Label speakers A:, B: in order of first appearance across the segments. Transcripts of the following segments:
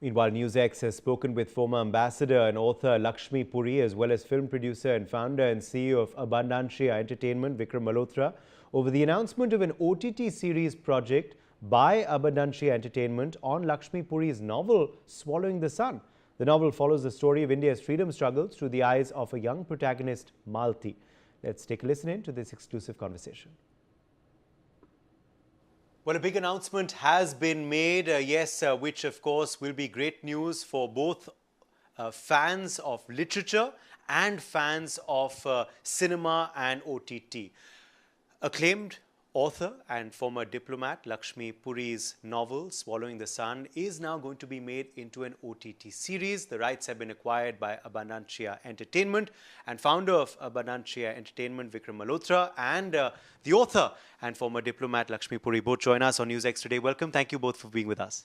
A: Meanwhile, NewsX has spoken with former ambassador and author Lakshmi Puri, as well as film producer and founder and CEO of Abundantia Entertainment, Vikram Malhotra, over the announcement of an OTT series project by Abundantia Entertainment on Lakshmi Puri's novel, Swallowing the Sun. The novel follows the story of India's freedom struggles through the eyes of a young protagonist, Malti. Let's take a listen in to this exclusive conversation. Well, a big announcement has been made, which of course will be great news for both fans of literature and fans of cinema and OTT. Acclaimed author and former diplomat Lakshmi Puri's novel, Swallowing the Sun, is now going to be made into an OTT series. The rights have been acquired by Abundantia Entertainment, and founder of Abundantia Entertainment, Vikram Malhotra, and the author and former diplomat Lakshmi Puri both join us on NewsX today. Welcome. Thank you both for being with us.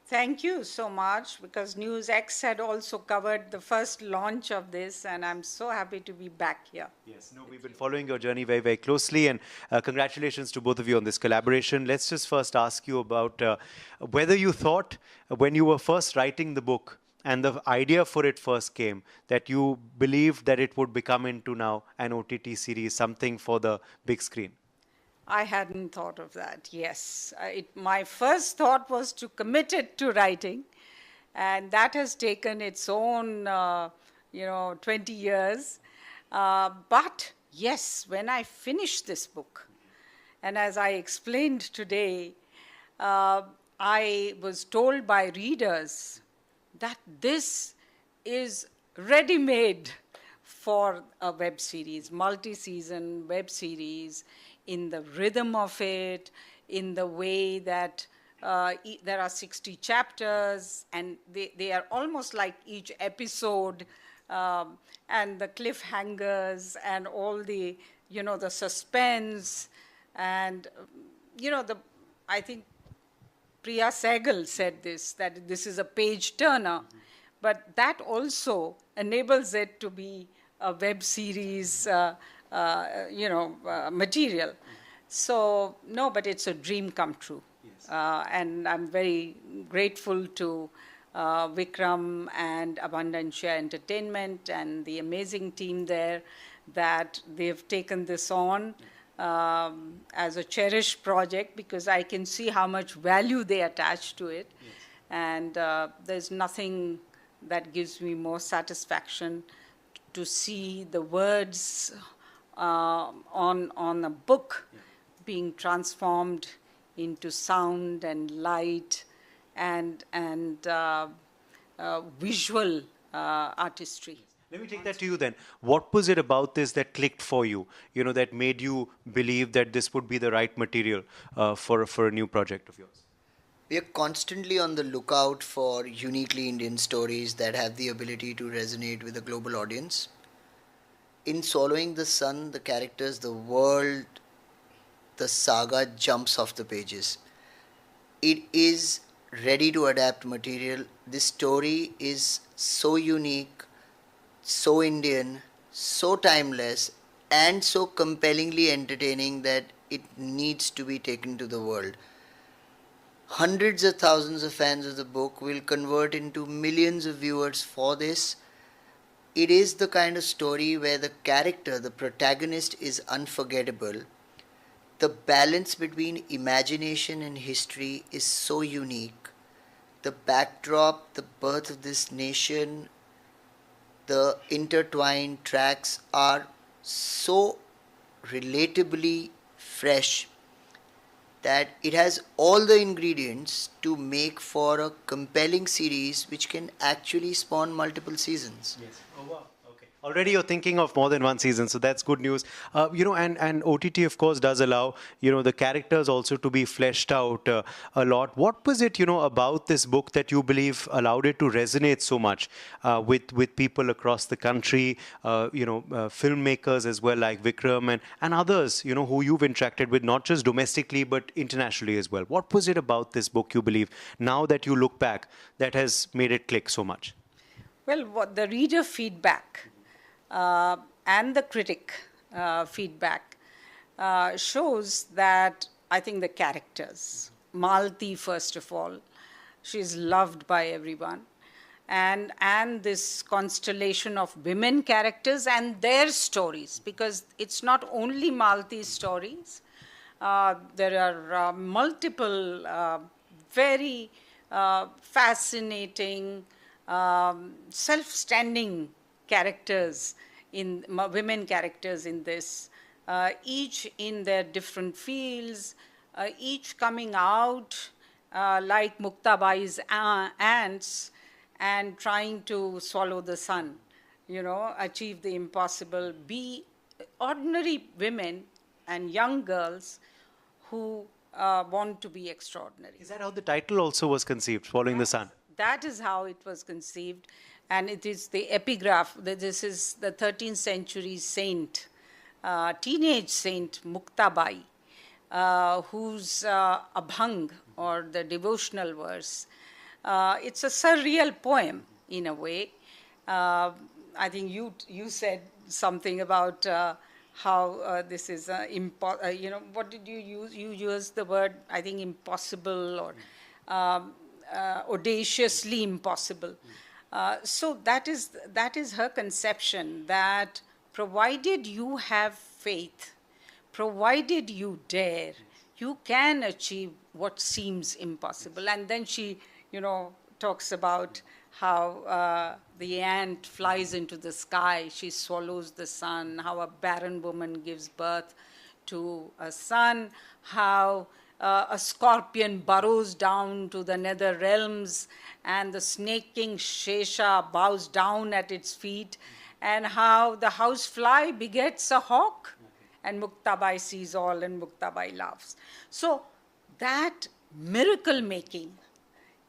B: Thank you so much, because NewsX had also covered the first launch of this, and I'm so happy to be back here.
A: Yes, no, we've been following your journey very, very closely, and congratulations to both of you on this collaboration. Let's just first ask you about whether you thought, when you were first writing the book and the idea for it first came, that you believed that it would become into now an OTT series, something for the big screen.
B: I hadn't thought of that, yes. My first thought was to commit it to writing, and that has taken its own, 20 years. But yes, when I finished this book, and as I explained today, I was told by readers that this is ready-made for a web series, multi-season web series, in the rhythm of it, in the way that there are 60 chapters, and they are almost like each episode, and the cliffhangers and all the, the suspense, and, I think Priya Sehgal said this, that this is a page turner, but that also enables it to be a web series material. So, no, but it's a dream come true. Yes. And I'm very grateful to Vikram and Abundantia Entertainment and the amazing team there, that they've taken this on as a cherished project, because I can see how much value they attach to it. Yes. And there's nothing that gives me more satisfaction to see the words on a book being transformed into sound and light and visual artistry.
A: Let me take that to you then. What was it about this that clicked for you, that made you believe that this would be the right material for a new project of yours?
C: We are constantly on the lookout for uniquely Indian stories that have the ability to resonate with a global audience. In Swallowing the Sun, the characters, the world, the saga jumps off the pages. It is ready to adapt material. This story is so unique, so Indian, so timeless, and so compellingly entertaining that it needs to be taken to the world. Hundreds of thousands of fans of the book will convert into millions of viewers for this. It is the kind of story where the character, the protagonist, is unforgettable. The balance between imagination and history is so unique. The backdrop, the birth of this nation, the intertwined tracks are so relatably fresh that it has all the ingredients to make for a compelling series which can actually spawn multiple seasons.
A: Yes. Oh, wow. Okay. Already you're thinking of more than one season, so that's good news. And OTT, of course, does allow, the characters also to be fleshed out a lot. What was it, about this book that you believe allowed it to resonate so much with people across the country, filmmakers as well, like Vikram and others, who you've interacted with, not just domestically, but internationally as well? What was it about this book, you believe, now that you look back, that has made it click so much?
B: Well, what the reader feedback and the critic feedback shows that I think the characters, Malti first of all, She's loved by everyone. And this constellation of women characters and their stories, because it's not only Malti's stories. There are multiple very fascinating, self-standing characters, women characters in this, each in their different fields, each coming out like Muktabai's ants and trying to swallow the sun, achieve the impossible, be ordinary women and young girls who want to be extraordinary.
A: Is that how the title also was conceived, Following the Sun?
B: That is how it was conceived, and it is the epigraph. This is the 13th century saint, teenage saint Muktabai, whose Abhang, or the devotional verse, it's a surreal poem in a way. I think you said something about how this is, what did you use? You used the word, I think, impossible, or audaciously impossible. So that is her conception, that provided you have faith, provided you dare, you can achieve what seems impossible. And then she, talks about how the ant flies into the sky, she swallows the sun, how a barren woman gives birth to a son, how a scorpion burrows down to the nether realms and the snake king Shesha bows down at its feet, and how the housefly begets a hawk, and Muktabai sees all and Muktabai laughs. So that miracle making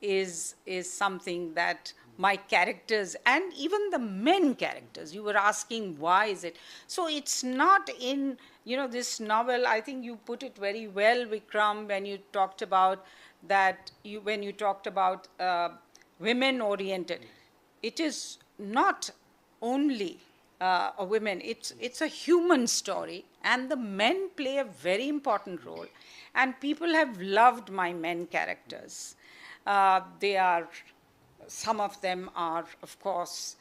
B: is something that my characters, and even the men characters, you were asking why is it. So it's not in, this novel, I think you put it very well, Vikram, when you talked about that, when you talked about women oriented. It is not only a women, it's a human story, and the men play a very important role. And people have loved my men characters. Some of them are, of course,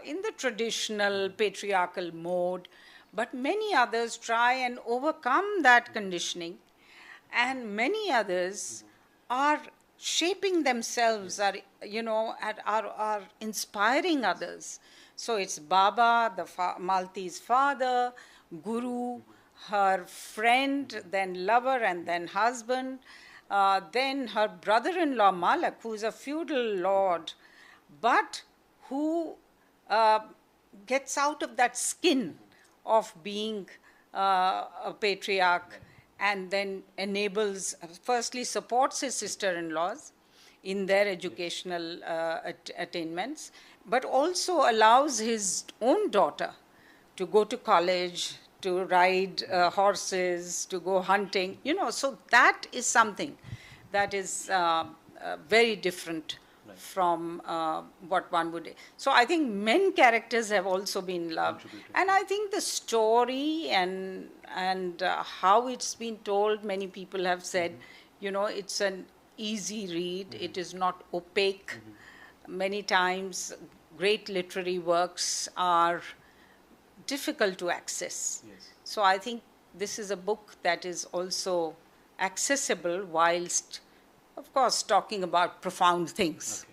B: in the traditional patriarchal mode, but many others try and overcome that conditioning, and many others are shaping themselves, are inspiring others. So it's Baba, Malti's father, Guru, her friend, then lover, and then husband. Then her brother-in-law Malak, who is a feudal lord, but who gets out of that skin of being a patriarch, and then firstly supports his sister-in-laws in their educational attainments, but also allows his own daughter to go to college, to ride horses, to go hunting, so that is something that is very different from what one would. So I think men characters have also been loved. And I think the story and how it's been told, many people have said, it's an easy read, it is not opaque. Many times great literary works are difficult to access. Yes. So I think this is a book that is also accessible, whilst, of course, talking about profound things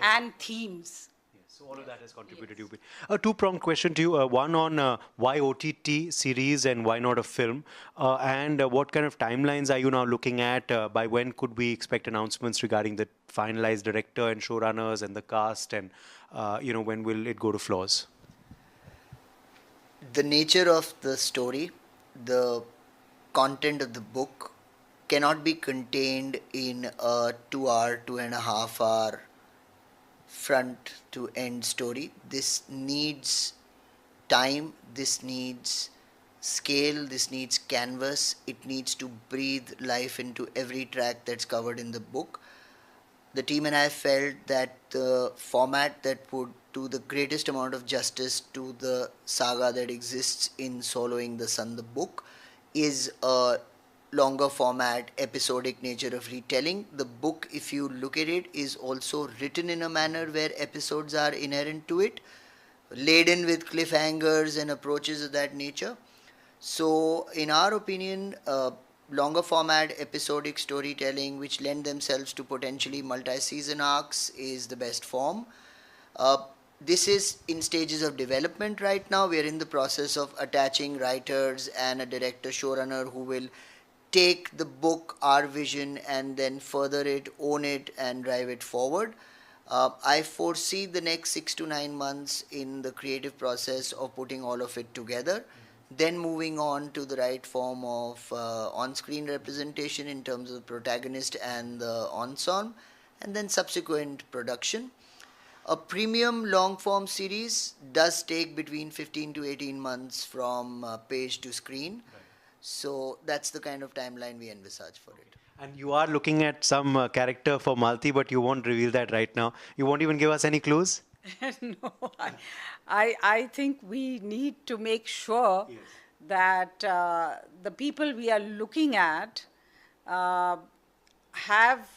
B: and themes.
A: Yes. So all of that has contributed. Yes. A two-pronged question to you. One on why OTT series and why not a film? And what kind of timelines are you now looking at? By when could we expect announcements regarding the finalized director and showrunners and the cast? And, when will it go to floors?
C: The nature of the story, the content of the book cannot be contained in a 2-hour, 2.5-hour front to end story. This needs time, this needs scale, this needs canvas, it needs to breathe life into every track that's covered in the book. The team and I felt that the format that would do the greatest amount of justice to the saga that exists in Swallowing the Sun, the book, is a longer format, episodic nature of retelling. The book, if you look at it, is also written in a manner where episodes are inherent to it, laden with cliffhangers and approaches of that nature. So, in our opinion, longer format episodic storytelling, which lend themselves to potentially multi-season arcs, is the best form. This is in stages of development right now. We are in the process of attaching writers and a director showrunner who will take the book, our vision, and then further it, own it, and drive it forward. I foresee the next 6 to 9 months in the creative process of putting all of it together, then moving on to the right form of on-screen representation in terms of the protagonist and the ensemble, and then subsequent production. A premium long-form series does take between 15 to 18 months from page to screen. So that's the kind of timeline we envisage for it.
A: And you are looking at some character for Malti, but you won't reveal that right now. You won't even give us any clues?
B: No, I think we need to make sure that the people we are looking at have,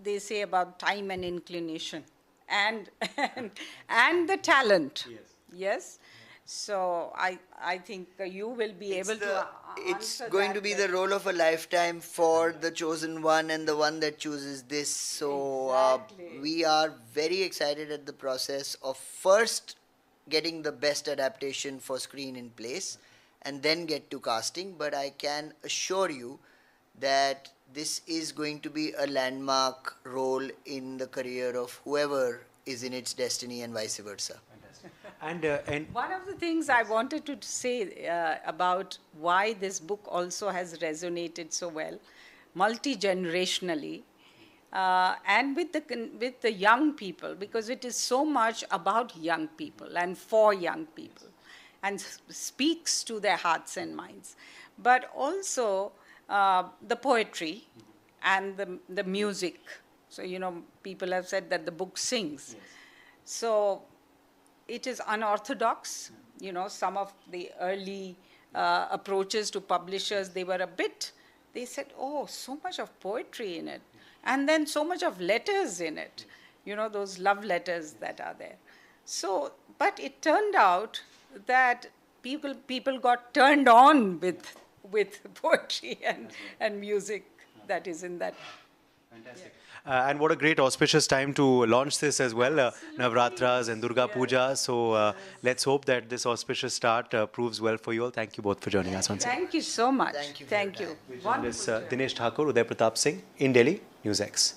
B: they say about time and inclination and the talent. Yes. So I think you will be able to
C: It's
B: answer
C: going
B: that
C: to be
B: very
C: the role of a lifetime for the chosen one and the one that chooses this. So
B: Exactly.
C: we are very excited at the process of first getting the best adaptation for screen in place and then get to casting. But I can assure you that this is going to be a landmark role in the career of whoever is in its destiny and vice versa.
A: And
B: One of the things I wanted to say about why this book also has resonated so well, multi-generationally, and with the young people, because it is so much about young people and for young people, and speaks to their hearts and minds, but also the poetry and the music. So people have said that the book sings. So it is unorthodox. Some of the early approaches to publishers, they said, oh, so much of poetry in it. And then so much of letters in it, those love letters that are there. So, but it turned out that people got turned on with poetry and music that is in that.
A: fantastic. And what a great auspicious time to launch this as well, Navratras and Durga Puja. So let's hope that this auspicious start proves well for you all. Thank you both for joining us once again.
B: Thank you so much.
C: Thank you for your time.
A: This Dinesh Thakur, Uday Pratap Singh in Delhi, NewsX.